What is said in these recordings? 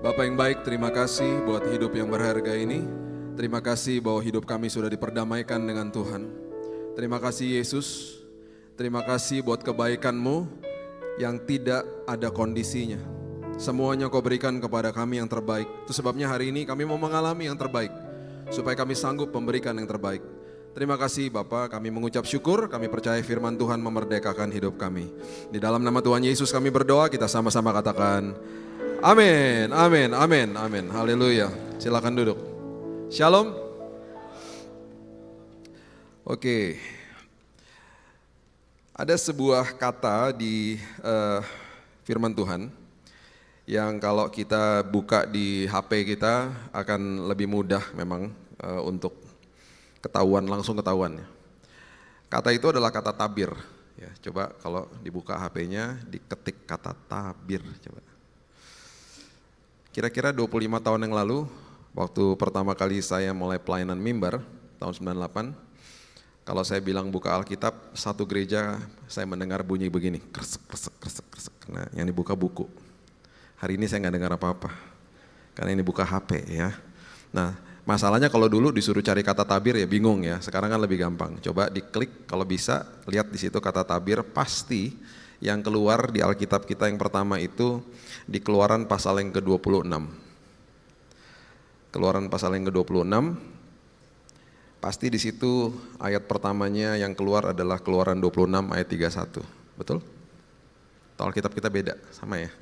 Bapa yang baik, terima kasih buat hidup yang berharga ini. Terima kasih bahwa hidup kami sudah diperdamaikan dengan Tuhan. Terima kasih Yesus, terima kasih buat kebaikan-Mu yang tidak ada kondisinya. Semuanya Kau berikan kepada kami yang terbaik. Itu sebabnya hari ini kami mau mengalami yang terbaik, supaya kami sanggup memberikan yang terbaik. Terima kasih Bapa, kami mengucap syukur, kami percaya firman Tuhan memerdekakan hidup kami. Di dalam nama Tuhan Yesus kami berdoa, kita sama-sama katakan amin, amin, amin, amin, haleluya. Silakan duduk. Shalom. Oke, ada sebuah kata di firman Tuhan yang kalau kita buka di HP kita akan lebih mudah memang untuk langsung ketahuan. Kata itu adalah kata tabir. Ya, coba kalau dibuka HP-nya diketik kata tabir. Coba. Kira-kira 25 tahun yang lalu, waktu pertama kali saya mulai pelayanan mimbar, tahun 98, kalau saya bilang buka Alkitab, satu gereja saya mendengar bunyi begini, kresek, kresek, kresek, kresek. Nah, yang dibuka buku. Hari ini saya nggak dengar apa-apa, karena ini buka HP ya. Nah, masalahnya kalau dulu disuruh cari kata tabir ya bingung ya, sekarang kan lebih gampang. Coba diklik kalau bisa, lihat di situ kata tabir, pasti yang keluar di Alkitab kita yang pertama itu di Keluaran pasal yang ke-26. Keluaran pasal yang ke-26, pasti di situ ayat pertamanya yang keluar adalah Keluaran 26 ayat 31, betul? Atau Alkitab kita beda, sama ya?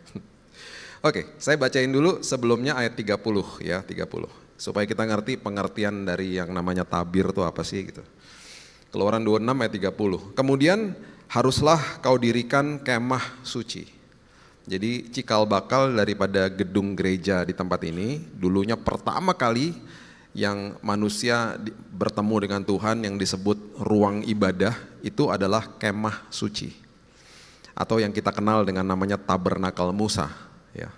Oke, saya bacain dulu sebelumnya ayat 30 ya, 30. Supaya kita ngerti pengertian dari yang namanya tabir itu apa sih gitu. Keluaran 26 ayat 30. Kemudian haruslah kau dirikan kemah suci. Jadi cikal bakal daripada gedung gereja di tempat ini, dulunya pertama kali yang manusia bertemu dengan Tuhan yang disebut ruang ibadah itu adalah kemah suci. Atau yang kita kenal dengan namanya tabernakel Musa. Ya.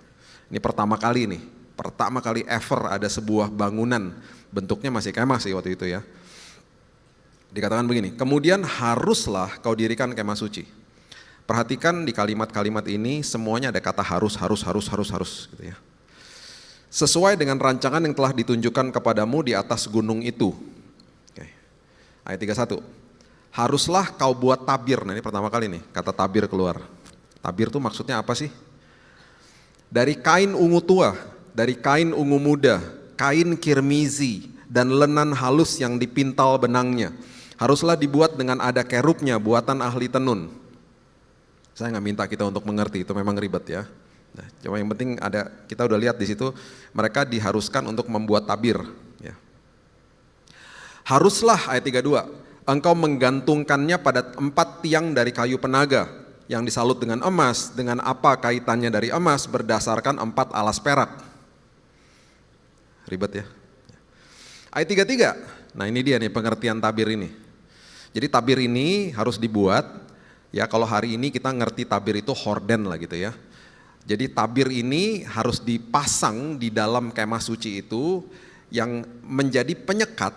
Ini pertama kali ever ada sebuah bangunan, bentuknya masih kemah sih waktu itu ya. Dikatakan begini, kemudian haruslah kau dirikan kemah suci. Perhatikan di kalimat-kalimat ini semuanya ada kata harus gitu ya. Sesuai dengan rancangan yang telah ditunjukkan kepadamu di atas gunung itu. Oke. Ayat 31. Haruslah kau buat tabir. Nah ini pertama kali nih kata tabir keluar. Tabir itu maksudnya apa sih? Dari kain ungu tua, dari kain ungu muda, kain kirmizi, dan lenan halus yang dipintal benangnya. Haruslah dibuat dengan ada kerubnya, buatan ahli tenun. Saya nggak minta kita untuk mengerti, itu memang ribet ya. Nah, cuma yang penting ada, kita udah lihat di situ, mereka diharuskan untuk membuat tabir. Ya. Haruslah, ayat 32, engkau menggantungkannya pada 4 tiang dari kayu penaga, yang disalut dengan emas, dengan apa kaitannya dari emas berdasarkan 4 alas perak. Ribet ya. Ayat 33, nah ini dia nih pengertian tabir ini. Jadi tabir ini harus dibuat, ya kalau hari ini kita ngerti tabir itu horden lah gitu ya. Jadi tabir ini harus dipasang di dalam kemah suci itu yang menjadi penyekat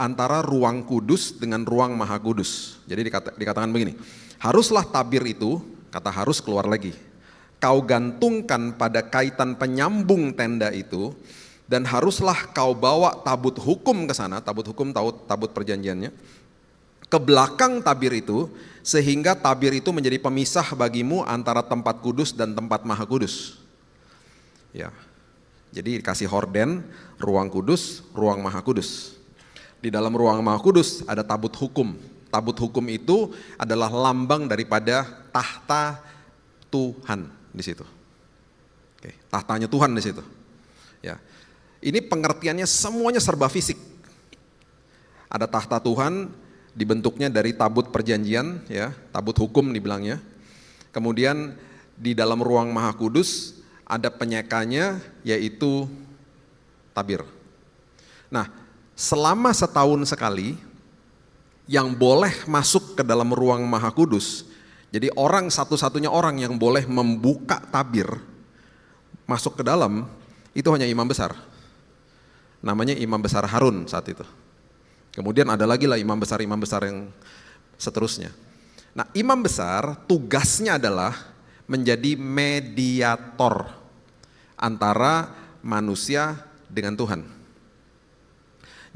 antara ruang kudus dengan ruang maha kudus. Jadi dikatakan begini, haruslah tabir itu, kata harus keluar lagi, kau gantungkan pada kaitan penyambung tenda itu, dan haruslah kau bawa tabut hukum ke sana, tabut hukum tabut perjanjiannya, ke belakang tabir itu, sehingga tabir itu menjadi pemisah bagimu antara tempat kudus dan tempat maha kudus. Ya, jadi dikasih horden, ruang kudus, ruang maha kudus. Di dalam ruang maha kudus ada tabut hukum. Tabut hukum itu adalah lambang daripada tahta Tuhan di situ. Oke, tahtanya Tuhan di situ. Ya, ini pengertiannya semuanya serba fisik. Ada tahta Tuhan, dibentuknya dari tabut perjanjian, ya, tabut hukum dibilangnya. Kemudian di dalam ruang maha kudus ada penyekanya yaitu tabir. Nah, selama setahun sekali yang boleh masuk ke dalam ruang maha kudus, jadi orang satu-satunya orang yang boleh membuka tabir masuk ke dalam itu hanya imam besar. Namanya Imam Besar Harun saat itu. Kemudian ada lagi lah imam besar yang seterusnya. Nah, imam besar tugasnya adalah menjadi mediator antara manusia dengan Tuhan.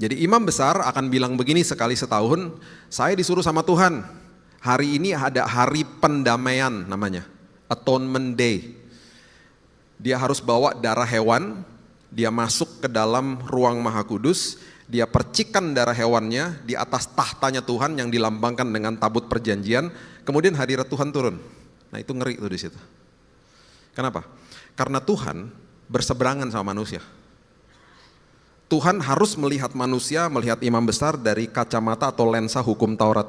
Jadi imam besar akan bilang begini sekali setahun, saya disuruh sama Tuhan, hari ini ada hari pendamaian namanya, Atonement Day. Dia harus bawa darah hewan, dia masuk ke dalam ruang Maha Kudus, dia percikan darah hewannya di atas tahtanya Tuhan yang dilambangkan dengan tabut perjanjian, kemudian hadirat Tuhan turun. Nah itu ngeri tuh di situ. Kenapa? Karena Tuhan berseberangan sama manusia. Tuhan harus melihat manusia, melihat imam besar dari kacamata atau lensa hukum Taurat.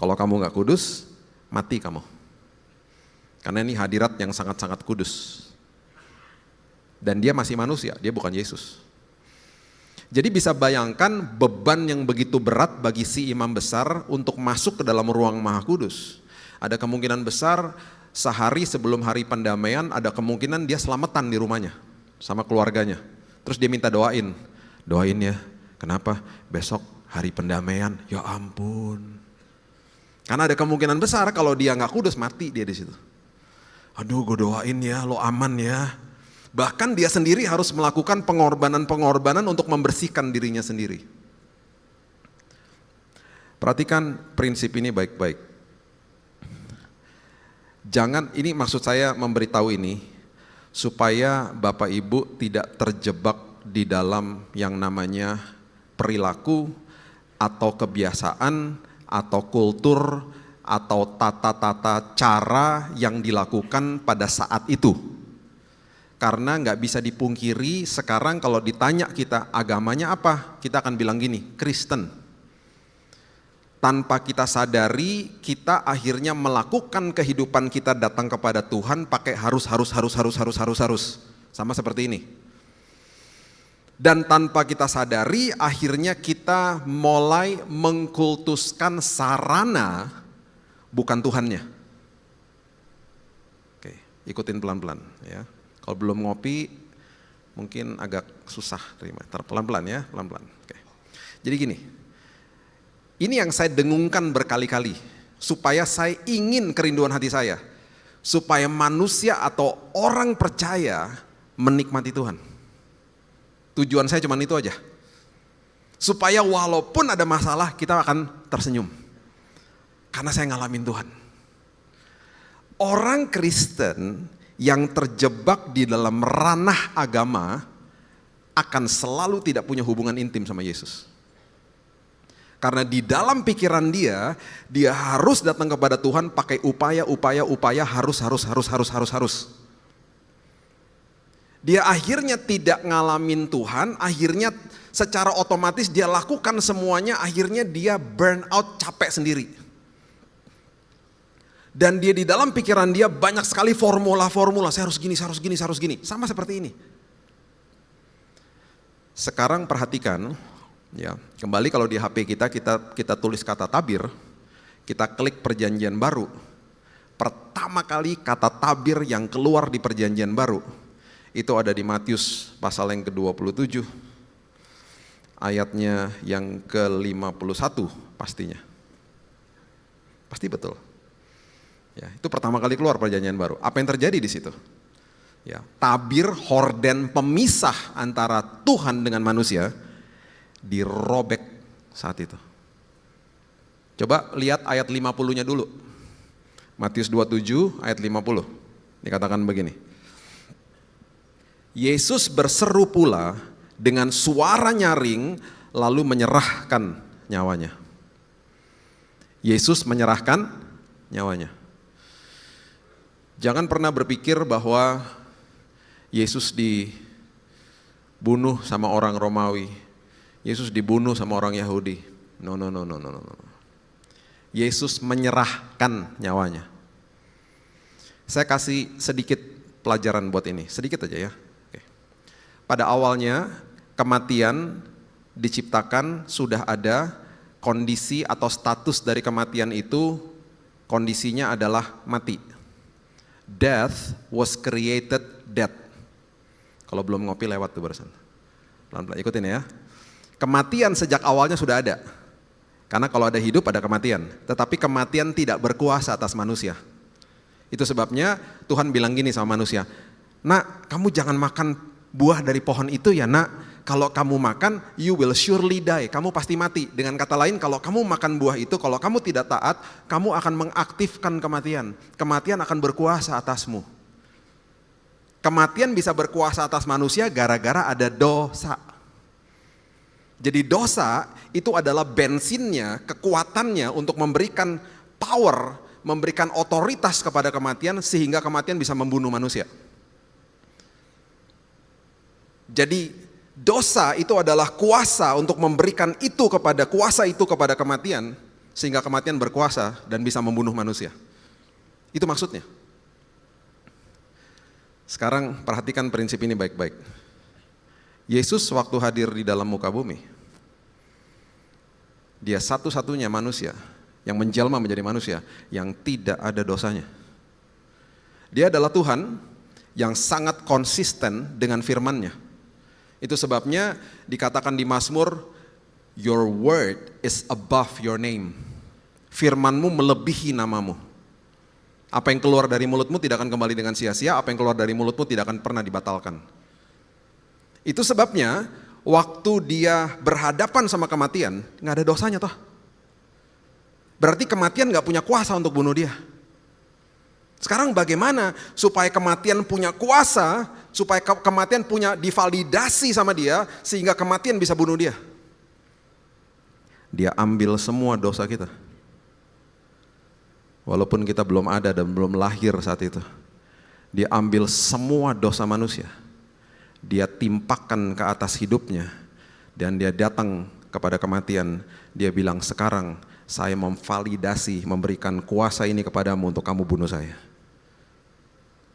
Kalau kamu gak kudus, mati kamu. Karena ini hadirat yang sangat-sangat kudus. Dan dia masih manusia, dia bukan Yesus. Jadi bisa bayangkan beban yang begitu berat bagi si imam besar untuk masuk ke dalam ruang Maha Kudus. Ada kemungkinan besar sehari sebelum hari pendamaian ada kemungkinan dia selamatan di rumahnya sama keluarganya. Terus dia minta doain ya, kenapa? Besok hari pendamaian, ya ampun. Karena ada kemungkinan besar kalau dia gak kudus mati dia di situ. Aduh gue doain ya, lo aman ya. Bahkan dia sendiri harus melakukan pengorbanan-pengorbanan untuk membersihkan dirinya sendiri. Perhatikan prinsip ini baik-baik. Jangan, ini maksud saya memberitahu ini, supaya Bapak Ibu tidak terjebak di dalam yang namanya perilaku atau kebiasaan atau kultur atau tata-tata cara yang dilakukan pada saat itu. Karena nggak bisa dipungkiri sekarang kalau ditanya kita agamanya apa, kita akan bilang gini, Kristen. Tanpa kita sadari, kita akhirnya melakukan kehidupan kita datang kepada Tuhan pakai harus. Sama seperti ini. Dan tanpa kita sadari, akhirnya kita mulai mengkultuskan sarana, bukan Tuhannya. Oke, ikutin pelan-pelan ya. Kalau belum ngopi mungkin agak susah terima. Pelan-pelan ya, pelan-pelan. Oke. Jadi gini, ini yang saya dengungkan berkali-kali, supaya saya ingin kerinduan hati saya, supaya manusia atau orang percaya menikmati Tuhan. Tujuan saya cuma itu aja. Supaya walaupun ada masalah kita akan tersenyum. Karena saya ngalamin Tuhan. Orang Kristen yang terjebak di dalam ranah agama akan selalu tidak punya hubungan intim sama Yesus. Karena di dalam pikiran dia harus datang kepada Tuhan pakai upaya, harus. Dia akhirnya tidak ngalamin Tuhan, akhirnya secara otomatis dia lakukan semuanya, akhirnya dia burn out, capek sendiri. Dan dia di dalam pikiran dia banyak sekali formula, saya harus gini. Sama seperti ini. Sekarang perhatikan, ya, kembali kalau di HP kita tulis kata tabir, kita klik perjanjian baru. Pertama kali kata tabir yang keluar di perjanjian baru, itu ada di Matius pasal yang ke-27, ayatnya yang ke-51 pastinya. Pasti betul. Ya, itu pertama kali keluar perjanjian baru. Apa yang terjadi di situ? Ya, tabir horden pemisah antara Tuhan dengan manusia dirobek saat itu. Coba lihat ayat 50-nya dulu. Matius 27 ayat 50. Dikatakan begini. Yesus berseru pula dengan suara nyaring lalu menyerahkan nyawanya. Yesus menyerahkan nyawanya. Jangan pernah berpikir bahwa Yesus dibunuh sama orang Romawi. Yesus dibunuh sama orang Yahudi. No. Yesus menyerahkan nyawanya. Saya kasih sedikit pelajaran buat ini, sedikit aja ya. Oke. Pada awalnya kematian diciptakan sudah ada kondisi atau status dari kematian itu, kondisinya adalah mati. Death was created dead. Kalau belum ngopi lewat tuh barusan. Pelan-pelan ikutin ya. Kematian sejak awalnya sudah ada. Karena kalau ada hidup ada kematian. Tetapi kematian tidak berkuasa atas manusia. Itu sebabnya Tuhan bilang gini sama manusia, Nak, kamu jangan makan buah dari pohon itu ya nak. Kalau kamu makan, you will surely die. Kamu pasti mati. Dengan kata lain, kalau kamu makan buah itu, kalau kamu tidak taat, kamu akan mengaktifkan kematian. Kematian akan berkuasa atasmu. Kematian bisa berkuasa atas manusia gara-gara ada dosa. Jadi dosa itu adalah bensinnya, kekuatannya untuk memberikan power, memberikan otoritas kepada kematian sehingga kematian bisa membunuh manusia. Jadi dosa itu adalah kuasa untuk memberikan kuasa itu kepada kematian sehingga kematian berkuasa dan bisa membunuh manusia. Itu maksudnya. Sekarang perhatikan prinsip ini baik-baik. Yesus waktu hadir di dalam muka bumi, dia satu-satunya manusia yang menjelma menjadi manusia yang tidak ada dosanya. Dia adalah Tuhan yang sangat konsisten dengan firman-Nya. Itu sebabnya dikatakan di Mazmur, your word is above your name. Firman-Mu melebihi namamu. Apa yang keluar dari mulutmu tidak akan kembali dengan sia-sia, apa yang keluar dari mulutmu tidak akan pernah dibatalkan. Itu sebabnya waktu dia berhadapan sama kematian, nggak ada dosanya toh. Berarti kematian nggak punya kuasa untuk bunuh dia. Sekarang bagaimana supaya kematian punya kuasa, supaya kematian punya divalidasi sama dia, sehingga kematian bisa bunuh dia? Dia ambil semua dosa kita. Walaupun kita belum ada dan belum lahir saat itu. Dia ambil semua dosa manusia. Dia timpakan ke atas hidupnya. Dan dia datang kepada kematian. Dia bilang, sekarang saya memvalidasi, memberikan kuasa ini kepadamu untuk kamu bunuh saya.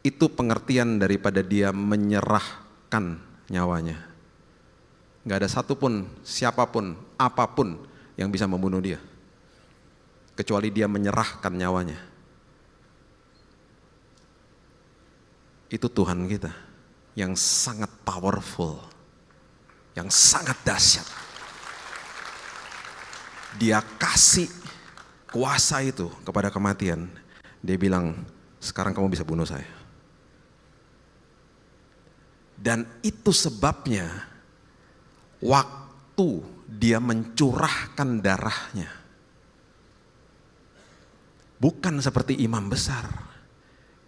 Itu pengertian daripada dia menyerahkan nyawanya. Gak ada satupun, siapapun, apapun yang bisa membunuh dia. Kecuali dia menyerahkan nyawanya. Itu Tuhan kita yang sangat powerful, yang sangat dahsyat. Dia kasih kuasa itu kepada kematian. Dia bilang, sekarang kamu bisa bunuh saya. Dan itu sebabnya waktu dia mencurahkan darahnya, bukan seperti imam besar.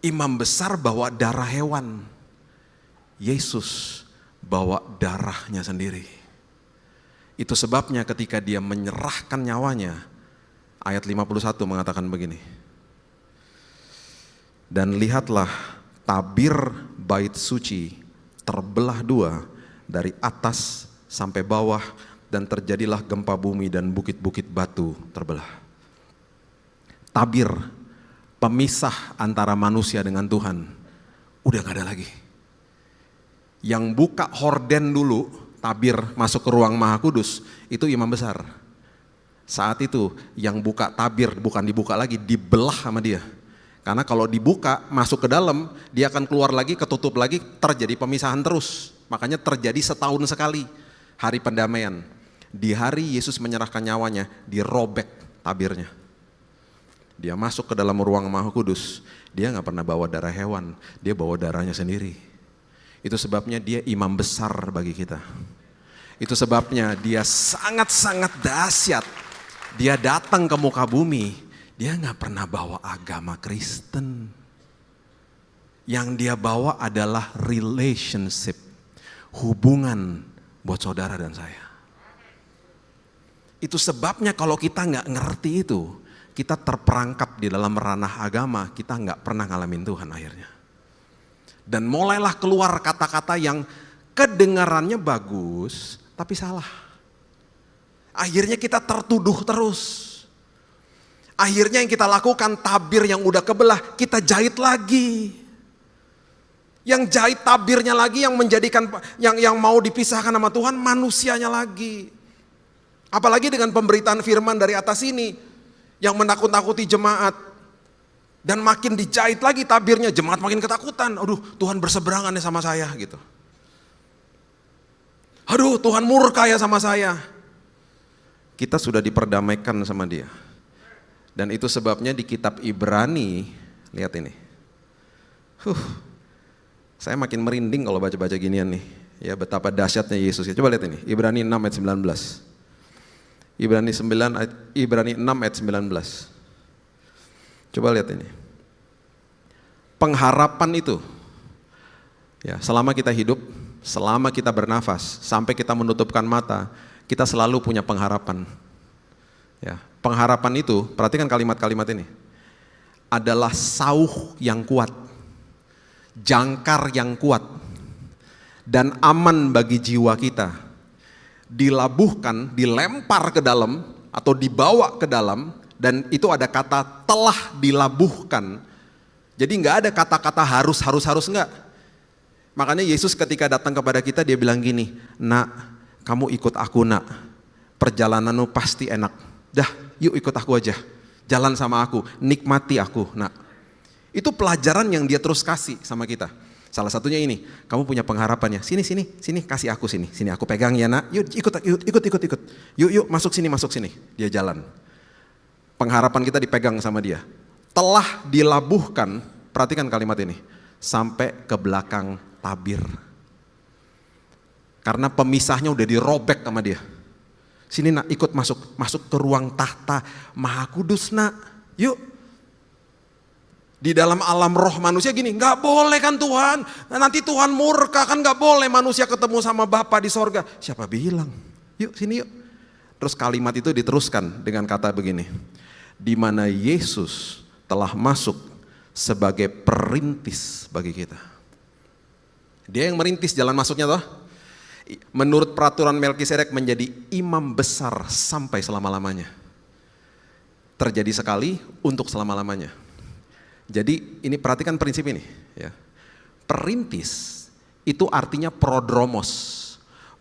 Imam besar bawa darah hewan. Yesus bawa darahnya sendiri. Itu sebabnya ketika dia menyerahkan nyawanya, ayat 51 mengatakan begini. Dan lihatlah tabir bait suci terbelah dua dari atas sampai bawah, dan terjadilah gempa bumi dan bukit-bukit batu terbelah. Tabir, pemisah antara manusia dengan Tuhan, udah gak ada lagi. Yang buka horden dulu, tabir masuk ke ruang Maha Kudus, itu imam besar. Saat itu yang buka tabir bukan dibuka lagi, dibelah sama dia. Karena kalau dibuka, masuk ke dalam, dia akan keluar lagi, ketutup lagi, terjadi pemisahan terus. Makanya terjadi setahun sekali hari pendamaian. Di hari Yesus menyerahkan nyawanya, dirobek tabirnya. Dia masuk ke dalam ruang Maha Kudus, dia gak pernah bawa darah hewan, dia bawa darahnya sendiri. Itu sebabnya dia imam besar bagi kita. Itu sebabnya dia sangat-sangat dahsyat. Dia datang ke muka bumi, dia gak pernah bawa agama Kristen. Yang dia bawa adalah relationship, hubungan buat saudara dan saya. Itu sebabnya kalau kita gak ngerti itu, kita terperangkap di dalam ranah agama, kita gak pernah ngalamin Tuhan akhirnya. Dan mulailah keluar kata-kata yang kedengarannya bagus, tapi salah. Akhirnya kita tertuduh terus. Akhirnya yang kita lakukan, tabir yang udah kebelah, kita jahit lagi. Yang jahit tabirnya lagi, yang menjadikan, yang mau dipisahkan sama Tuhan, manusianya lagi. Apalagi dengan pemberitaan firman dari atas ini, yang menakut-nakuti jemaat. Dan makin dijahit lagi tabirnya, jemaat makin ketakutan. Aduh, Tuhan berseberangan ya sama saya gitu. Aduh, Tuhan murka ya sama saya. Kita sudah diperdamaikan sama dia. Dan itu sebabnya di kitab Ibrani, lihat ini. Saya makin merinding kalau baca-baca ginian nih. Ya, betapa dahsyatnya Yesus. Coba lihat ini, Ibrani 6 ayat 19. Ibrani 6 ayat 19. Coba lihat ini. Pengharapan itu, ya, selama kita hidup, selama kita bernafas, sampai kita menutupkan mata, kita selalu punya pengharapan. Ya, pengharapan itu, perhatikan kalimat-kalimat ini, adalah sauh yang kuat, jangkar yang kuat, dan aman bagi jiwa kita. Dilabuhkan, dilempar ke dalam, atau dibawa ke dalam, dan itu ada kata telah dilabuhkan. Jadi nggak ada kata-kata harus nggak. Makanya Yesus ketika datang kepada kita, dia bilang gini, nak, kamu ikut aku nak, perjalananmu pasti enak. Dah, yuk ikut aku aja, jalan sama aku, nikmati aku nak. Itu pelajaran yang dia terus kasih sama kita. Salah satunya ini, kamu punya pengharapannya, sini kasih aku sini aku pegang ya nak, yuk ikut, yuk masuk sini, dia jalan. Pengharapan kita dipegang sama dia. Telah dilabuhkan, perhatikan kalimat ini, sampai ke belakang tabir. Karena pemisahnya udah dirobek sama dia. Sini nak, ikut masuk ke ruang tahta Maha Kudus nak, yuk. Di dalam alam roh manusia gini, nggak boleh kan Tuhan, nanti Tuhan murka kan, nggak boleh manusia ketemu sama Bapa di sorga. Siapa bilang? Yuk sini yuk. Terus kalimat itu diteruskan dengan kata begini, di mana Yesus telah masuk sebagai perintis bagi kita. Dia yang merintis jalan masuknya toh. Menurut peraturan Melkisedek menjadi imam besar sampai selama-lamanya. Terjadi sekali untuk selama-lamanya. Jadi ini perhatikan prinsip ini. Ya. Perintis itu artinya prodromos.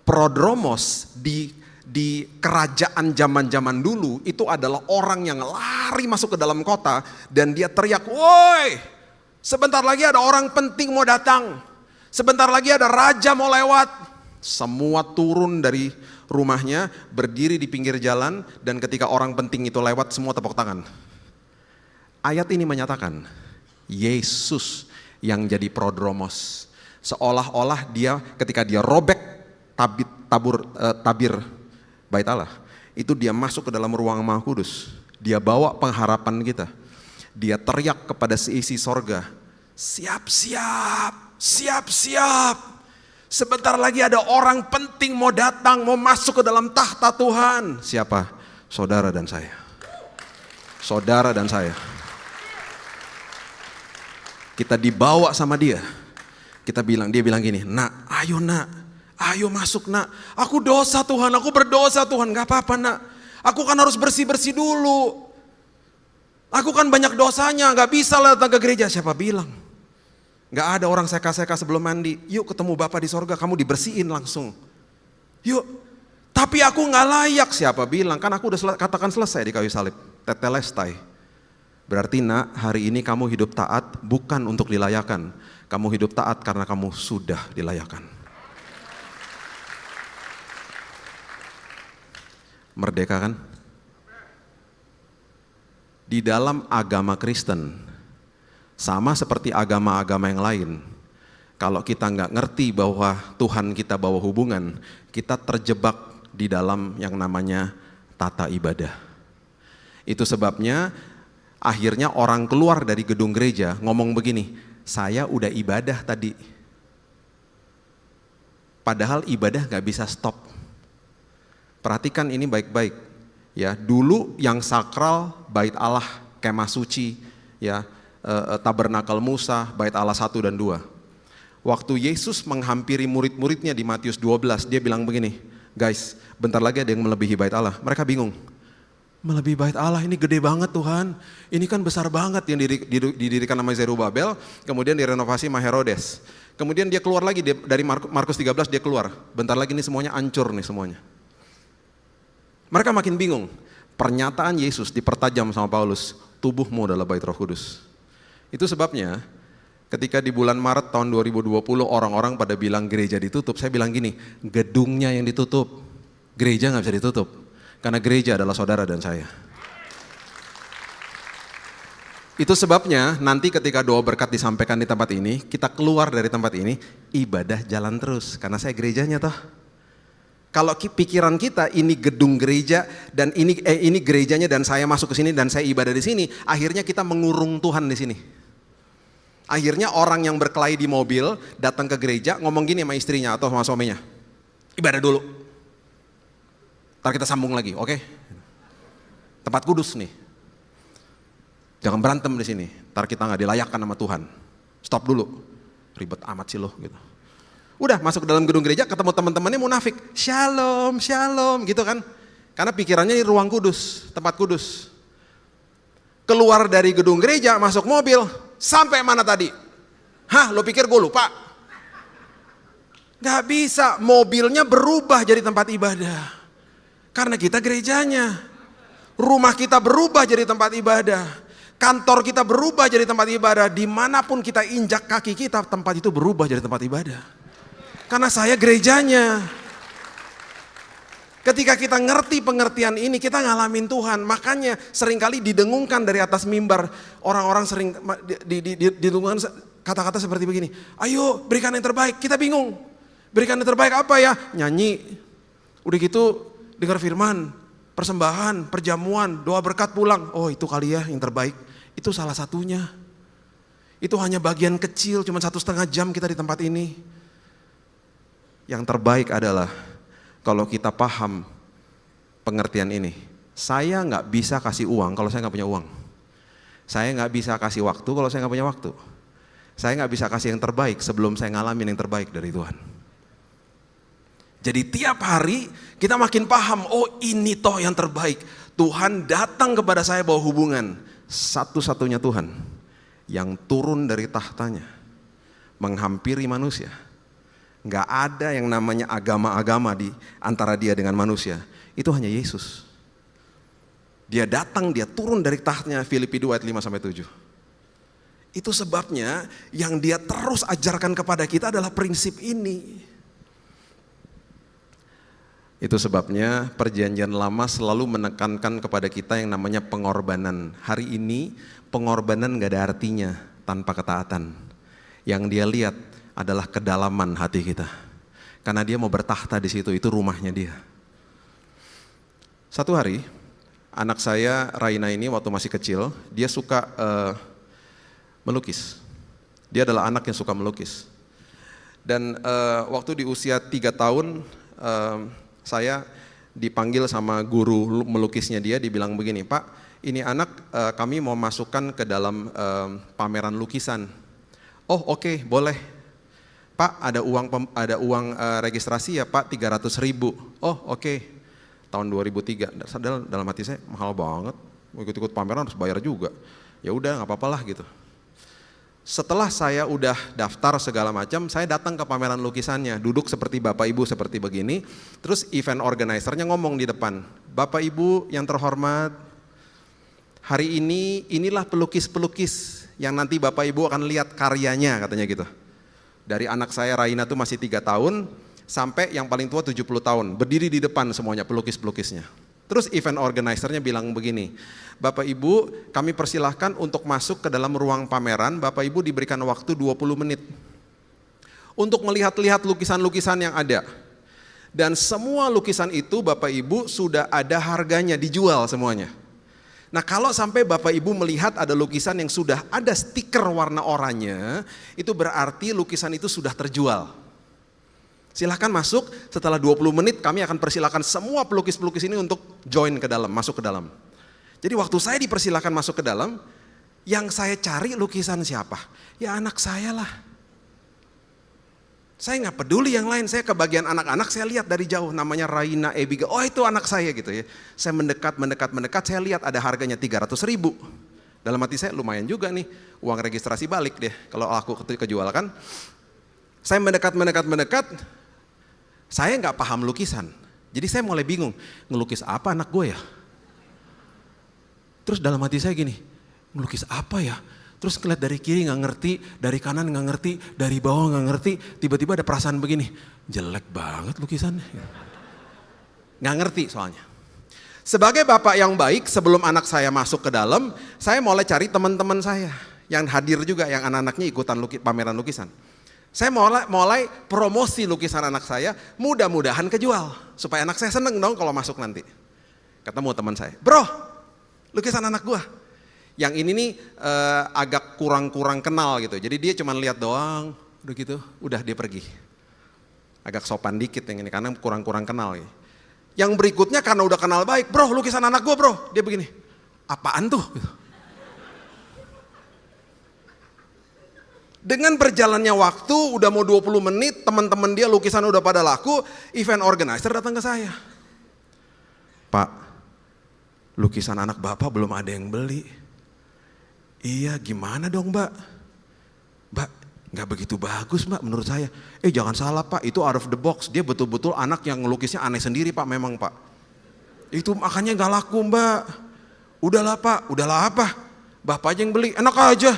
Prodromos di kerajaan zaman-zaman dulu itu adalah orang yang lari masuk ke dalam kota dan dia teriak, woi sebentar lagi ada orang penting mau datang, sebentar lagi ada raja mau lewat. Semua turun dari rumahnya, berdiri di pinggir jalan, dan ketika orang penting itu lewat semua tepuk tangan. Ayat ini menyatakan Yesus yang jadi prodromos, seolah-olah dia ketika dia robek tabir Bait Allah, itu dia masuk ke dalam ruang Maha Kudus. Dia bawa pengharapan kita. Dia teriak kepada seisi sorga, siap-siap, siap-siap. Sebentar lagi ada orang penting mau datang, mau masuk ke dalam tahta Tuhan. Siapa? Saudara dan saya. Saudara dan saya. Kita dibawa sama dia. Dia bilang gini, nak, ayo masuk nak, aku dosa Tuhan, aku berdosa Tuhan, gak apa-apa nak, aku kan harus bersih-bersih dulu, aku kan banyak dosanya, gak bisa lah datang ke gereja. Siapa bilang? Gak ada orang seka-seka sebelum mandi, yuk ketemu Bapa di sorga, kamu dibersihin langsung, yuk. Tapi aku gak layak. Siapa bilang? Kan aku udah katakan selesai di kayu salib, tetelestai. Berarti nak, hari ini kamu hidup taat bukan untuk dilayakan, kamu hidup taat karena kamu sudah dilayakan. Merdeka kan? Di dalam agama Kristen, sama seperti agama-agama yang lain, kalau kita nggak ngerti bahwa Tuhan kita bawa hubungan, kita terjebak di dalam yang namanya tata ibadah. Itu sebabnya akhirnya orang keluar dari gedung gereja ngomong begini, saya udah ibadah tadi. Padahal ibadah nggak bisa stop. Perhatikan ini baik-baik, ya. Dulu yang sakral bait Allah, kemah suci, ya, tabernakel Musa, bait Allah 1 dan 2. Waktu Yesus menghampiri murid-muridnya di Matius 12, dia bilang begini, guys, bentar lagi ada yang melebihi bait Allah. Mereka bingung, melebihi bait Allah, ini gede banget Tuhan, ini kan besar banget yang didirikan nama Zerubabel, kemudian direnovasi sama Herodes. Kemudian dia keluar lagi dari Markus 13, dia keluar, bentar lagi ini semuanya hancur nih semuanya. Mereka makin bingung. Pernyataan Yesus dipertajam sama Paulus, tubuhmu adalah bait Roh Kudus. Itu sebabnya ketika di bulan Maret tahun 2020 orang-orang pada bilang gereja ditutup, saya bilang gini, gedungnya yang ditutup, gereja gak bisa ditutup. Karena gereja adalah saudara dan saya. Itu sebabnya nanti ketika doa berkat disampaikan di tempat ini, kita keluar dari tempat ini, ibadah jalan terus. Karena saya gerejanya toh. Kalau pikiran kita ini gedung gereja dan ini gerejanya dan saya masuk ke sini dan saya ibadah di sini, akhirnya kita mengurung Tuhan di sini. Akhirnya orang yang berkelahi di mobil datang ke gereja ngomong gini sama istrinya atau sama suaminya, ibadah dulu. Ntar kita sambung lagi, oke? Tempat kudus nih. Jangan berantem di sini, ntar kita nggak dilayakkan sama Tuhan. Stop dulu, ribet amat sih lo gitu. Udah masuk ke dalam gedung gereja, ketemu teman-temannya munafik, shalom, shalom gitu kan. Karena pikirannya ini ruang kudus, tempat kudus. Keluar dari gedung gereja, masuk mobil, sampai mana tadi? Hah, lo pikir gue lupa? Gak bisa, mobilnya berubah jadi tempat ibadah. Karena kita gerejanya. Rumah kita berubah jadi tempat ibadah. Kantor kita berubah jadi tempat ibadah. Dimanapun kita injak kaki kita, tempat itu berubah jadi tempat ibadah. Karena saya gerejanya. Ketika kita ngerti pengertian ini, kita ngalamin Tuhan. Makanya seringkali didengungkan dari atas mimbar. Orang-orang sering didengungkan kata-kata seperti begini. Ayo berikan yang terbaik, kita bingung. Berikan yang terbaik apa ya? Nyanyi. Udah gitu dengar firman, persembahan, perjamuan, doa berkat pulang. Oh itu kali ya yang terbaik. Itu salah satunya. Itu hanya bagian kecil, cuma 1,5 jam kita di tempat ini. Yang terbaik adalah kalau kita paham pengertian ini. Saya nggak bisa kasih uang kalau saya nggak punya uang. Saya nggak bisa kasih waktu kalau saya nggak punya waktu. Saya nggak bisa kasih yang terbaik sebelum saya ngalamin yang terbaik dari Tuhan. Jadi tiap hari kita makin paham, oh ini toh yang terbaik. Tuhan datang kepada saya bawa hubungan. Satu-satunya Tuhan yang turun dari tahtanya menghampiri manusia. Gak ada yang namanya agama-agama di antara dia dengan manusia. Itu hanya Yesus. Dia datang, dia turun dari tahtnya. Filipi 2 ayat 5-7. Itu sebabnya yang dia terus ajarkan kepada kita adalah prinsip ini. Itu sebabnya perjanjian lama selalu menekankan kepada kita yang namanya pengorbanan. Hari ini pengorbanan gak ada artinya tanpa ketaatan. Yang dia lihat adalah kedalaman hati kita. Karena dia mau bertahta di situ, itu rumahnya dia. Satu hari, anak saya Raina ini waktu masih kecil, dia suka melukis. Dia adalah anak yang suka melukis. Dan waktu di usia 3 tahun, saya dipanggil sama guru melukisnya dia, dibilang begini, Pak, ini anak kami mau masukkan ke dalam pameran lukisan. Oh oke, boleh. Pak ada uang registrasi ya Pak 300.000. Oh oke. Tahun 2003. Dalam hati saya mahal banget. Mau ikut-ikut pameran harus bayar juga. Ya udah nggak apa-apa lah gitu. Setelah saya udah daftar segala macam, saya datang ke pameran lukisannya, duduk seperti Bapak Ibu seperti begini, terus event organizer-nya ngomong di depan, Bapak Ibu yang terhormat, hari ini inilah pelukis-pelukis yang nanti Bapak Ibu akan lihat karyanya, katanya gitu. Dari anak saya Raina tuh masih 3 tahun, sampai yang paling tua 70 tahun, berdiri di depan semuanya pelukis-pelukisnya. Terus event organizer-nya bilang begini, Bapak Ibu kami persilahkan untuk masuk ke dalam ruang pameran, Bapak Ibu diberikan waktu 20 menit. Untuk melihat-lihat lukisan-lukisan yang ada. Dan semua lukisan itu Bapak Ibu sudah ada harganya, dijual semuanya. Nah kalau sampai Bapak Ibu melihat ada lukisan yang sudah ada stiker warna oranye, itu berarti lukisan itu sudah terjual. Silahkan masuk, setelah 20 menit kami akan persilahkan semua pelukis-pelukis ini untuk join ke dalam, masuk ke dalam. Jadi waktu saya dipersilahkan masuk ke dalam, yang saya cari lukisan siapa? Ya anak saya lah. Saya nggak peduli yang lain, saya ke bagian anak-anak, saya lihat dari jauh namanya Raina Abigail, oh itu anak saya gitu ya. Saya mendekat, saya lihat ada harganya 300.000. Dalam hati saya lumayan juga nih, uang registrasi balik deh kalau aku kejual kan. Saya mendekat, saya nggak paham lukisan, jadi saya mulai bingung, ngelukis apa anak gue ya? Terus dalam hati saya gini, ngelukis apa ya? Terus ngeliat dari kiri nggak ngerti, dari kanan nggak ngerti, dari bawah nggak ngerti, tiba-tiba ada perasaan begini, jelek banget lukisannya. Nggak ngerti soalnya. Sebagai bapak yang baik, sebelum anak saya masuk ke dalam, saya mulai cari teman-teman saya yang hadir juga, yang anak-anaknya ikutan pameran lukisan. Saya mulai promosi lukisan anak saya, mudah-mudahan kejual. Supaya anak saya seneng dong kalau masuk nanti. Ketemu teman saya, bro, lukisan anak gua. Yang ini nih agak kurang-kurang kenal gitu. Jadi dia cuma lihat doang, udah gitu, udah dia pergi. Agak sopan dikit yang ini, karena kurang-kurang kenal gitu. Yang berikutnya karena udah kenal baik, bro lukisan anak gue bro, dia begini, apaan tuh? Dengan berjalannya waktu, udah mau 20 menit, teman-teman dia lukisan udah pada laku, event organizer datang ke saya. Pak, lukisan anak bapak belum ada yang beli. Iya gimana dong mbak? Mbak, nggak begitu bagus mbak menurut saya. Jangan salah pak, itu out of the box. Dia betul-betul anak yang ngelukisnya aneh sendiri pak, memang pak. Itu makanya nggak laku mbak. Udahlah pak, udahlah apa? Bapak aja yang beli, enak aja.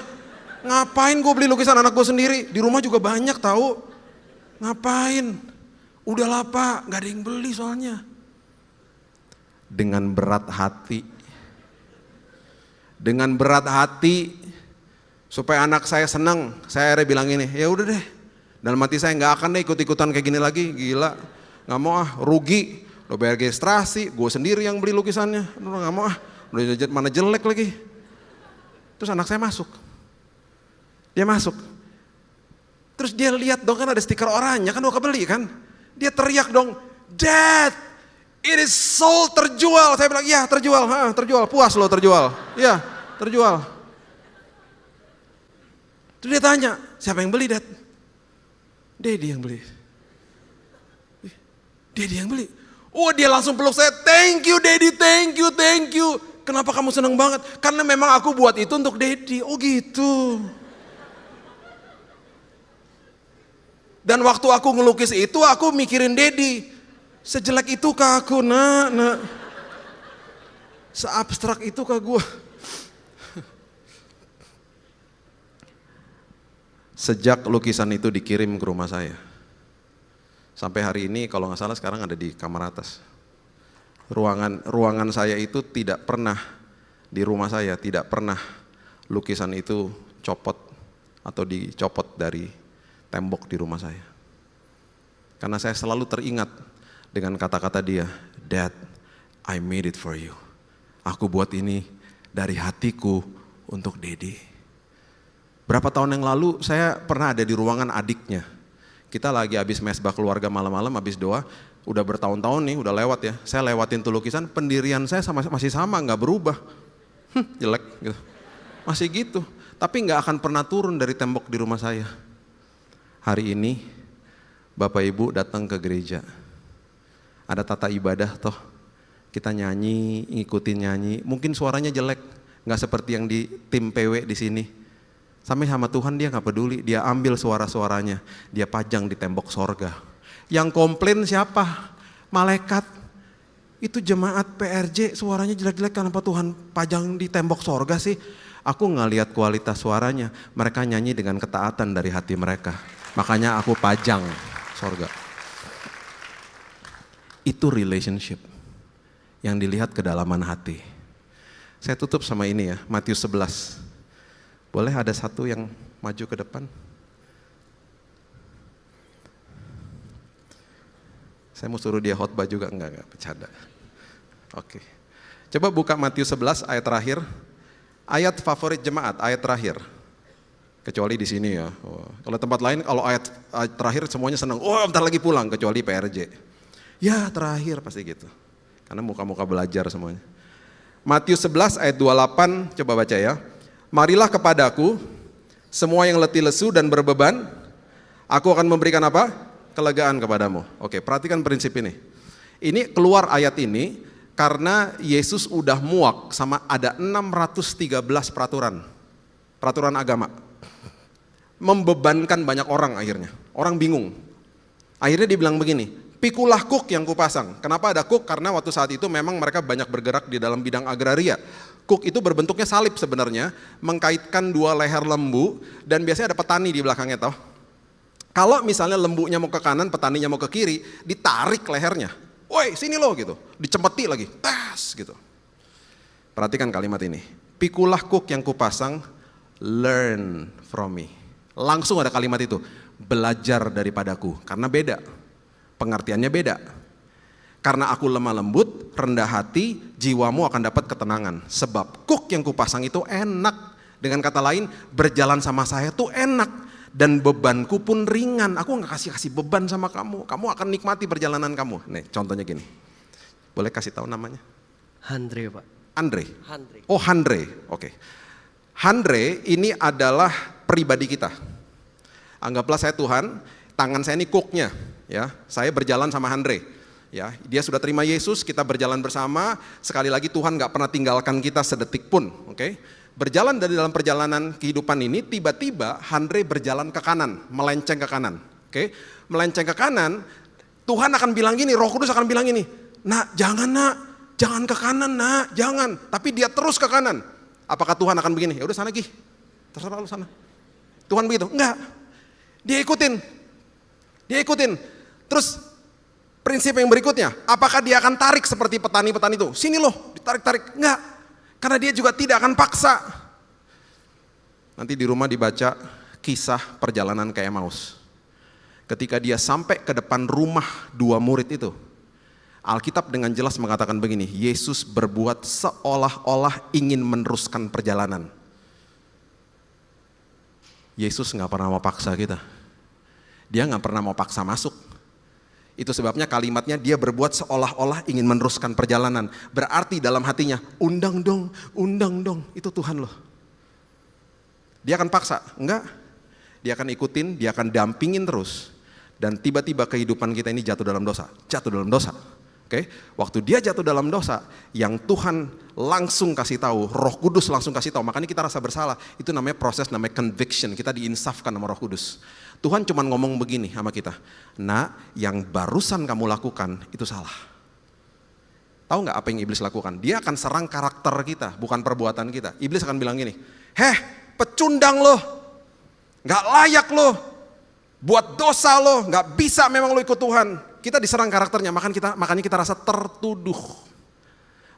Ngapain gue beli lukisan anak gue sendiri? Di rumah juga banyak tahu. Ngapain? Udahlah pak, nggak ada yang beli soalnya. Dengan berat hati. Dengan berat hati. Supaya anak saya senang, saya akhirnya bilang ini, ya udah deh, dalam hati saya nggak akan deh ikut-ikutan kayak gini lagi, gila, nggak mau rugi, lo bayar registrasi, gue sendiri yang beli lukisannya, nggak mau udah mana jelek lagi. Terus anak saya masuk, dia masuk, terus dia lihat dong kan ada stiker oranye kan, udah kebeli kan, dia teriak dong, Dad, it is sold, terjual. Saya bilang, ya terjual, terjual, puas lo terjual, ya terjual. Terus dia tanya, siapa yang beli Dad? Daddy yang beli. Daddy yang beli. Oh dia langsung peluk saya, thank you Daddy, thank you, thank you. Kenapa kamu senang banget? Karena memang aku buat itu untuk Daddy. Oh gitu. Dan waktu aku ngelukis itu aku mikirin Daddy. Sejelek itukah aku nak? Seabstrak itukah gue? Sejak lukisan itu dikirim ke rumah saya, sampai hari ini kalau nggak salah sekarang ada di kamar atas. Ruangan saya itu tidak pernah, di rumah saya tidak pernah lukisan itu copot atau dicopot dari tembok di rumah saya. Karena saya selalu teringat dengan kata-kata dia, Dad, I made it for you. Aku buat ini dari hatiku untuk Daddy. Berapa tahun yang lalu saya pernah ada di ruangan adiknya. Kita lagi habis mesbah keluarga malam-malam, habis doa, udah bertahun-tahun nih, udah lewat ya. Saya lewatin tuh lukisan, pendirian saya masih sama, nggak berubah. Jelek gitu. Masih gitu, tapi nggak akan pernah turun dari tembok di rumah saya. Hari ini Bapak Ibu datang ke gereja. Ada tata ibadah toh. Kita nyanyi, ngikutin nyanyi. Mungkin suaranya jelek, nggak seperti yang di tim PW di sini. Sampai sama Tuhan dia gak peduli, dia ambil suara-suaranya, dia pajang di tembok sorga. Yang komplain siapa? Malaikat. Itu jemaat PRJ suaranya jelek-jelek, kenapa Tuhan pajang di tembok sorga sih? Aku gak lihat kualitas suaranya, mereka nyanyi dengan ketaatan dari hati mereka. Makanya aku pajang sorga. Itu relationship yang dilihat kedalaman hati. Saya tutup sama ini ya, Matius 11. Boleh ada satu yang maju ke depan? Saya mau suruh dia khotbah juga, enggak, bercanda. Oke. Coba buka Matius 11 ayat terakhir. Ayat favorit jemaat, ayat terakhir. Kecuali di sini ya. Kalau tempat lain, kalau ayat terakhir semuanya senang. Oh bentar lagi pulang, kecuali PRJ. Ya terakhir pasti gitu. Karena muka-muka belajar semuanya. Matius 11 ayat 28, coba baca ya. Marilah kepadaku, semua yang letih lesu dan berbeban, aku akan memberikan apa? Kelegaan kepadamu. Oke, perhatikan prinsip ini. Ini keluar ayat ini karena Yesus udah muak sama ada 613 peraturan agama. Membebankan banyak orang akhirnya. Orang bingung. Akhirnya dibilang begini, pikulah kuk yang kupasang. Kenapa ada kuk? Karena waktu saat itu memang mereka banyak bergerak di dalam bidang agraria. Kuk itu berbentuknya salib sebenarnya, mengkaitkan dua leher lembu, dan biasanya ada petani di belakangnya toh. Kalau misalnya lembunya mau ke kanan, petaninya mau ke kiri, ditarik lehernya. Woi sini lo gitu, dicempeti lagi, tas gitu. Perhatikan kalimat ini, pikulah kuk yang kupasang, learn from me. Langsung ada kalimat itu, belajar daripadaku, karena beda, pengertiannya beda. Karena aku lemah lembut, rendah hati, jiwamu akan dapat ketenangan. Sebab kuk yang kupasang itu enak. Dengan kata lain, berjalan sama saya tuh enak. Dan bebanku pun ringan. Aku gak kasih beban sama kamu. Kamu akan nikmati perjalanan kamu. Nih contohnya gini. Boleh kasih tahu namanya? Andre, Pak. Andre? Andre. Oh Andre, oke. Andre ini adalah pribadi kita. Anggaplah saya Tuhan, tangan saya ini kuknya. Ya, saya berjalan sama Andre. Ya, dia sudah terima Yesus, kita berjalan bersama. Sekali lagi Tuhan gak pernah tinggalkan kita sedetik pun, oke? Berjalan dari dalam perjalanan kehidupan ini, tiba-tiba Andre berjalan ke kanan, melenceng ke kanan, oke? Melenceng ke kanan, Tuhan akan bilang gini, Roh Kudus akan bilang gini, nak, jangan ke kanan nak, jangan. Tapi dia terus ke kanan. Apakah Tuhan akan begini? Ya udah sana Gi, terserah lu sana. Tuhan begitu? Enggak. Dia ikutin. Terus prinsip yang berikutnya, apakah dia akan tarik seperti petani-petani itu? Sini loh, ditarik-tarik. Enggak, karena dia juga tidak akan paksa. Nanti di rumah dibaca kisah perjalanan ke Emmaus. Ketika dia sampai ke depan rumah dua murid itu, Alkitab dengan jelas mengatakan begini, Yesus berbuat seolah-olah ingin meneruskan perjalanan. Yesus gak pernah mau paksa kita. Dia gak pernah mau paksa masuk. Itu sebabnya kalimatnya dia berbuat seolah-olah ingin meneruskan perjalanan. Berarti dalam hatinya, undang dong, itu Tuhan loh. Dia akan paksa? Enggak. Dia akan ikutin, dia akan dampingin terus. Dan tiba-tiba kehidupan kita ini jatuh dalam dosa. Oke? Waktu dia jatuh dalam dosa, yang Tuhan langsung kasih tahu, Roh Kudus langsung kasih tahu, makanya kita rasa bersalah. Itu namanya proses, namanya conviction, kita diinsafkan sama Roh Kudus. Tuhan cuma ngomong begini sama kita, nak, yang barusan kamu lakukan itu salah. Tahu nggak apa yang iblis lakukan? Dia akan serang karakter kita, bukan perbuatan kita. Iblis akan bilang gini, pecundang lo, nggak layak lo, buat dosa lo, nggak bisa memang lo ikut Tuhan. Kita diserang karakternya, makanya kita rasa tertuduh.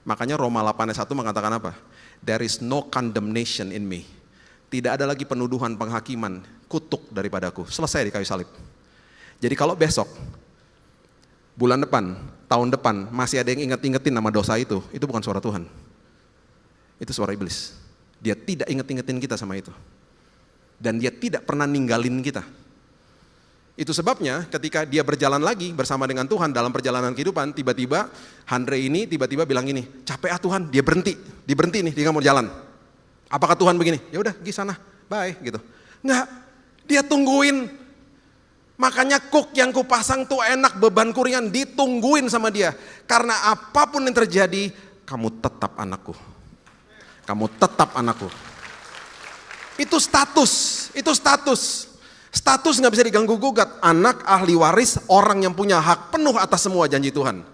Makanya Roma 8:1 mengatakan apa? There is no condemnation in me. Tidak ada lagi penuduhan, penghakiman, kutuk daripadaku. Selesai di kayu salib. Jadi kalau besok, bulan depan, tahun depan, masih ada yang ingetin nama dosa itu bukan suara Tuhan. Itu suara iblis. Dia tidak ingetin kita sama itu. Dan dia tidak pernah ninggalin kita. Itu sebabnya ketika dia berjalan lagi bersama dengan Tuhan dalam perjalanan kehidupan, tiba-tiba Andre ini tiba-tiba bilang gini, capek Tuhan, dia berhenti nih, dia gak mau jalan. Apakah Tuhan begini? Ya udah, pergi sana, bye gitu. Enggak, dia tungguin. Makanya kuk yang kupasang tuh enak, bebanku ringan, ditungguin sama dia. Karena apapun yang terjadi, kamu tetap anakku. Kamu tetap anakku. Itu status. Status gak bisa diganggu gugat. Anak, ahli waris, orang yang punya hak penuh atas semua janji Tuhan.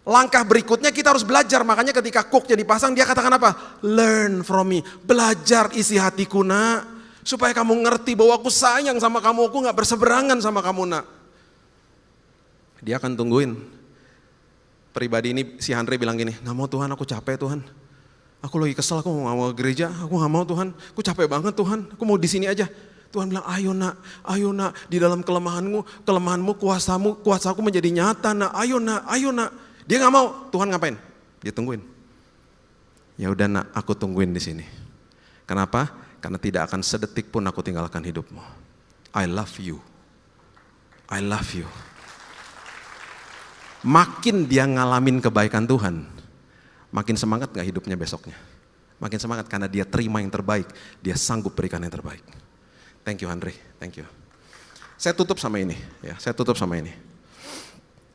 Langkah berikutnya kita harus belajar, makanya ketika kuknya dipasang dia katakan apa? Learn from me, belajar isi hatiku nak. Supaya kamu ngerti bahwa aku sayang sama kamu, aku gak berseberangan sama kamu nak. Dia akan tungguin. Pribadi ini si Andre bilang gini, gak mau Tuhan, aku capek Tuhan. Aku lagi kesel, aku gak mau ke gereja, aku gak mau Tuhan. Aku capek banget Tuhan, aku mau di sini aja. Tuhan bilang, ayo nak, di dalam kelemahanmu, kuasaku menjadi nyata nak, ayo nak. Dia nggak mau, Tuhan ngapain? Dia tungguin. Ya udah nak, aku tungguin di sini. Kenapa? Karena tidak akan sedetik pun aku tinggalkan hidupmu. I love you. Makin dia ngalamin kebaikan Tuhan, makin semangat gak hidupnya besoknya? Makin semangat karena dia terima yang terbaik, dia sanggup berikan yang terbaik. Thank you Andre, thank you. Saya tutup sama ini.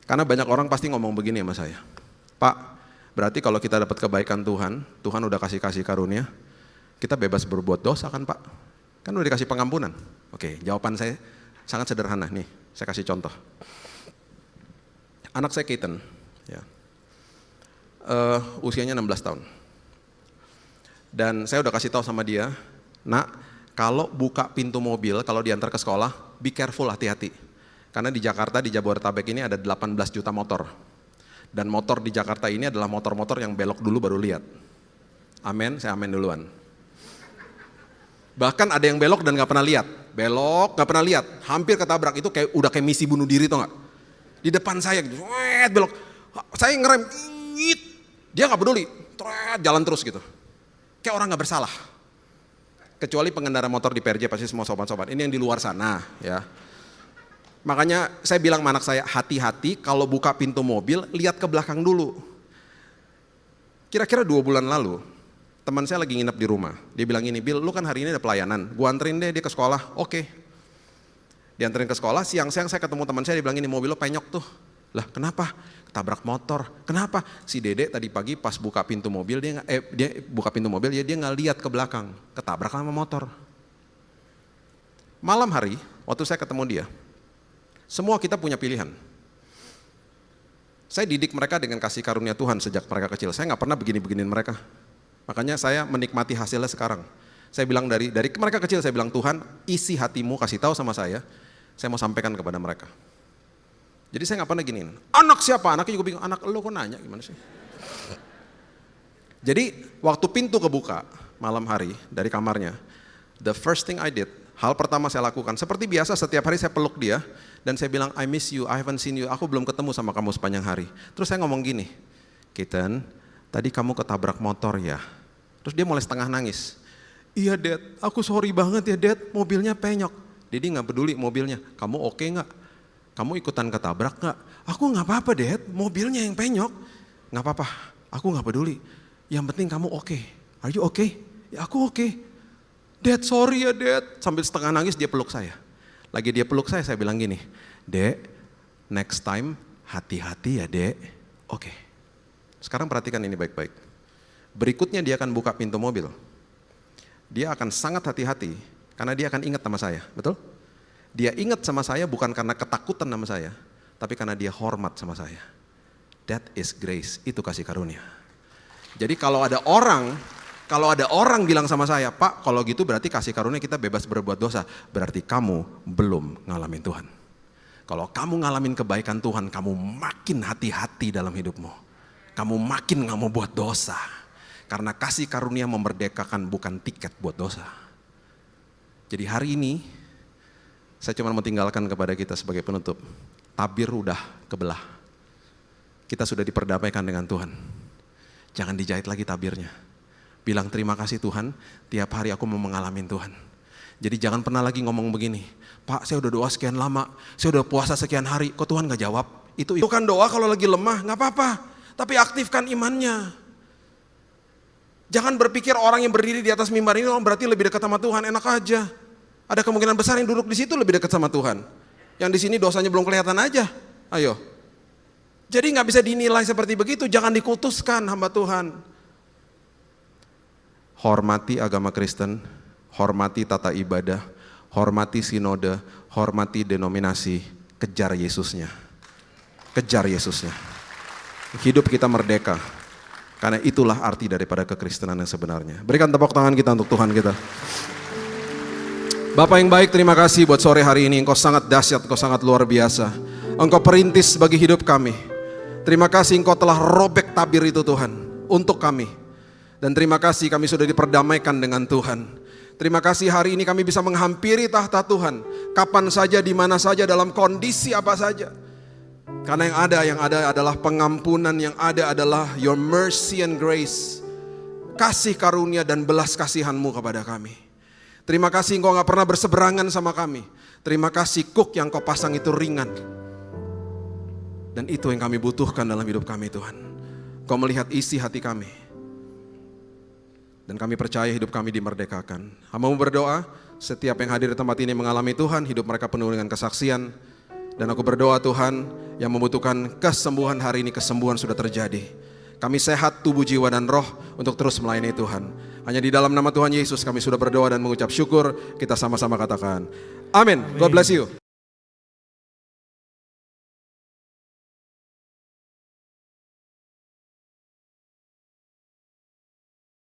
Karena banyak orang pasti ngomong begini sama saya, Pak, berarti kalau kita dapat kebaikan Tuhan udah kasih karunia, kita bebas berbuat dosa kan Pak? Kan udah dikasih pengampunan. Oke, jawaban saya sangat sederhana nih, saya kasih contoh. Anak saya Keaton, ya, usianya 16 tahun. Dan saya udah kasih tahu sama dia, nak, kalau buka pintu mobil, kalau diantar ke sekolah, be careful, hati-hati. Karena di Jakarta, di Jabodetabek ini ada 18 juta motor. Dan motor di Jakarta ini adalah motor-motor yang belok dulu baru lihat. Amin, saya amin duluan. Bahkan ada yang belok dan gak pernah lihat. Belok, gak pernah lihat. Hampir ketabrak, itu udah kayak misi bunuh diri, tau gak? Di depan saya, gitu, belok. Saya ngerem, dia gak peduli. Jalan terus gitu. Kayak orang gak bersalah. Kecuali pengendara motor di PRJ, pasti semua sobat-sobat. Ini yang di luar sana, ya. Makanya saya bilang sama anak saya, hati-hati kalau buka pintu mobil, lihat ke belakang dulu. Kira-kira 2 bulan lalu, teman saya lagi nginep di rumah. Dia bilang gini, Bill, lu kan hari ini ada pelayanan, gua anterin deh dia ke sekolah. Oke. Dianterin ke sekolah, siang-siang saya ketemu teman saya, dia bilang gini, mobil lo penyok tuh. Lah kenapa? Ketabrak motor. Kenapa? Si Dede tadi pagi pas buka pintu mobil, dia buka pintu mobil, dia nggak lihat ke belakang. Ketabrak sama motor. Malam hari, waktu saya ketemu dia, semua kita punya pilihan. Saya didik mereka dengan kasih karunia Tuhan sejak mereka kecil. Saya nggak pernah begini-beginiin mereka. Makanya saya menikmati hasilnya sekarang. Saya bilang dari mereka kecil, saya bilang, Tuhan isi hatimu, kasih tahu sama saya mau sampaikan kepada mereka. Jadi saya nggak pernah giniin. Anak siapa? Anaknya juga bingung, anak lo kok nanya gimana sih? Jadi waktu pintu kebuka malam hari dari kamarnya, the first thing I did, hal pertama saya lakukan, seperti biasa setiap hari saya peluk dia, dan saya bilang, I miss you, I haven't seen you, aku belum ketemu sama kamu sepanjang hari. Terus saya ngomong gini, Kitten, tadi kamu ketabrak motor ya? Terus dia mulai setengah nangis. Iya Dad, aku sorry banget ya Dad, mobilnya penyok. Jadi gak peduli mobilnya, kamu oke gak? Kamu ikutan ketabrak gak? Aku gak apa-apa Dad, mobilnya yang penyok. Gak apa-apa, aku gak peduli. Yang penting kamu oke. Are you okay? Ya aku oke. Dad sorry ya Dad. Sambil setengah nangis dia peluk saya. Lagi dia peluk saya bilang gini, Dek, next time hati-hati ya Dek. Oke. Sekarang perhatikan ini baik-baik. Berikutnya dia akan buka pintu mobil. Dia akan sangat hati-hati karena dia akan ingat sama saya, betul? Dia ingat sama saya bukan karena ketakutan sama saya, tapi karena dia hormat sama saya. That is grace, itu kasih karunia. Jadi kalau ada orang bilang sama saya, Pak kalau gitu berarti kasih karunia kita bebas berbuat dosa, berarti kamu belum ngalamin Tuhan. Kalau kamu ngalamin kebaikan Tuhan, kamu makin hati-hati dalam hidupmu. Kamu makin gak mau buat dosa. Karena kasih karunia memerdekakan, bukan tiket buat dosa. Jadi hari ini, saya cuma mau tinggalkan kepada kita sebagai penutup. Tabir udah kebelah. Kita sudah diperdamaikan dengan Tuhan. Jangan dijahit lagi tabirnya. Bilang terima kasih Tuhan, tiap hari aku mau mengalami Tuhan. Jadi jangan pernah lagi ngomong begini, Pak saya udah doa sekian lama, saya udah puasa sekian hari, kok Tuhan gak jawab? Itu kan doa kalau lagi lemah, gak apa-apa. Tapi aktifkan imannya. Jangan berpikir orang yang berdiri di atas mimbar ini berarti lebih dekat sama Tuhan, enak aja. Ada kemungkinan besar yang duduk di situ lebih dekat sama Tuhan. Yang di sini dosanya belum kelihatan aja. Ayo. Jadi nggak bisa dinilai seperti begitu, jangan dikutuskan hamba Tuhan. Hormati agama Kristen, hormati tata ibadah, hormati sinode, hormati denominasi, kejar Yesusnya. Kejar Yesusnya. Hidup kita merdeka. Karena itulah arti daripada kekristenan yang sebenarnya. Berikan tepuk tangan kita untuk Tuhan kita. Bapak yang baik, terima kasih buat sore hari ini. Engkau sangat dahsyat, Engkau sangat luar biasa. Engkau perintis bagi hidup kami. Terima kasih Engkau telah robek tabir itu Tuhan, untuk kami. Dan terima kasih kami sudah diperdamaikan dengan Tuhan. Terima kasih hari ini kami bisa menghampiri tahta Tuhan. Kapan saja, di mana saja, dalam kondisi apa saja. Karena yang ada adalah pengampunan, yang ada adalah your mercy and grace. Kasih karunia dan belas kasihan-Mu kepada kami. Terima kasih Engkau gak pernah berseberangan sama kami. Terima kasih kuk yang Kau pasang itu ringan. Dan itu yang kami butuhkan dalam hidup kami Tuhan. Kau melihat isi hati kami. Dan kami percaya hidup kami dimerdekakan. Hamba-Mu berdoa, setiap yang hadir di tempat ini mengalami Tuhan, hidup mereka penuh dengan kesaksian. Dan aku berdoa Tuhan, yang membutuhkan kesembuhan hari ini, kesembuhan sudah terjadi. Kami sehat tubuh, jiwa, dan roh untuk terus melayani Tuhan. Hanya di dalam nama Tuhan Yesus kami sudah berdoa dan mengucap syukur. Kita sama-sama katakan, amin. God bless you.